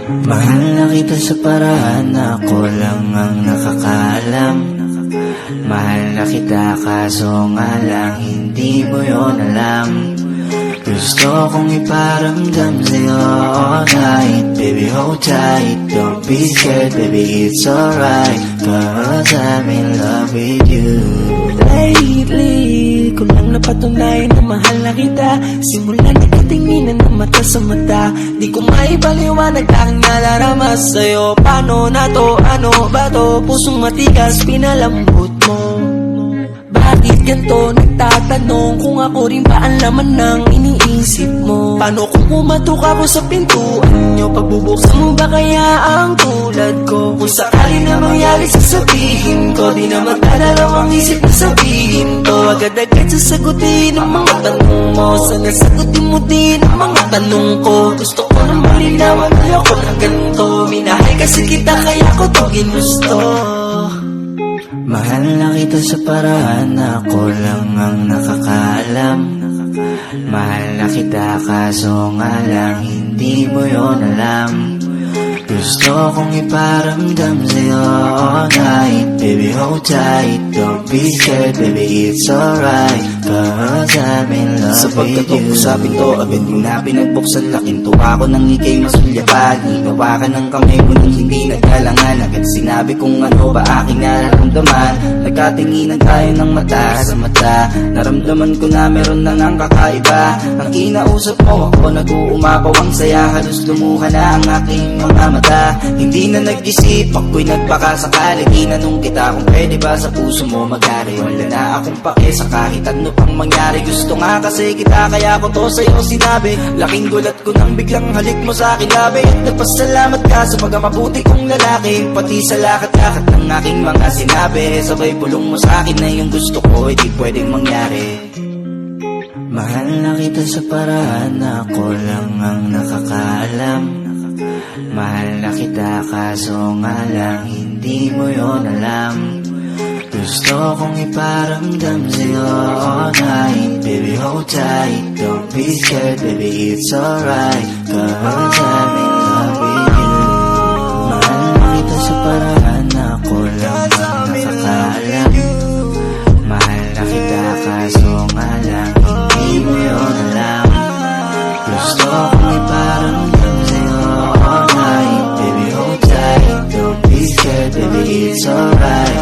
Mahal na kita sa paraan na ako lang ang nakakaalam. Mahal na kita kaso nga lang hindi mo yun alam. Gusto kong iparamdam sa'yo all night. Baby hold tight, don't be scared, baby it's alright, 'cause I'm in love with you. Lately, ko lang napatunayan na mahal na kita. Simula nagkatinginan ng mata sa mata, di ko maipaliwanag aking nalarama sa'yo. Paano na to, ano ba to? Pusong matigas, pinalambot mo. Bakit ganito? Nagtatanong kung ako rin ba ang laman ng iniisip mo. Paano kung pumatok ako sa pintuan nyo? Pagbubuksan mo ba kaya ang tulad ko? Kung sakali na mangyari sasabihin ko, di na magdadalawang isip na sabihin to. Agad-agad sasagutin ang mga tanong mo. Sana sagutin mo din ang mga tanong ko. Gusto ko na malinawan, ayoko na ganito. Minahal kasi kita kaya ko to ginusto. Mahal na kita sa paraan na ako lang ang nakakaalam. Mahal na kita kaso nga lang hindi mo yun alam. Gusto kong iparamdam sa'yo all night. Baby hold tight, don't be scared, baby it's alright, 'cause I'm in love with you. Sa pagkatapos to, agad mo na pinagbuksan. Laking tuwa ko nang ikay masulyapan. Hinawa ka ng kamay mo nang hindi nagkalangan. Agad sinabi kung ano ba aking nararamdaman. Nagkatinginan tayo ng mata sa mata. Naramdaman ko na meron na ngang kakaiba. Ang kinausap mo ako, nag-uumapaw ang saya. Halos lumuha na ang aking mga mata. Hindi na nag-isip, ako'y nagpakasakali. Tinanong kita kung pwede ba sa puso mo mag-ari. Wala na akong pake sa kahit ano pang mangyari. Gusto nga kasi kita kaya ko to sa'yo sinabi. Laking gulat ko nang biglang halik mo sa akin labi. At nagpasalamat ka sa pagkamabuti kong lalaki. Pati sa lakat-lakat ng aking mga sinabi. Sabay pulong mo sa akin na yung gusto ko di pwedeng mangyari. Mahal na kita sa paraan na ako lang ang nakakaalam. Mahal na kita kaso nga lang hindi mo yun alam. Gusto kong iparamdam sa'yo all night. Baby hold tight, don't be scared, baby it's alright, 'cause I'm in love with you. Mahal na kita sa paraan na ako lang ang nakakaalam. Mahal na kita kaso nga lang hindi mo yun alam. Gusto kong iparamdam sa'yo all night. Baby hold tight, don't be scared, baby it's alright,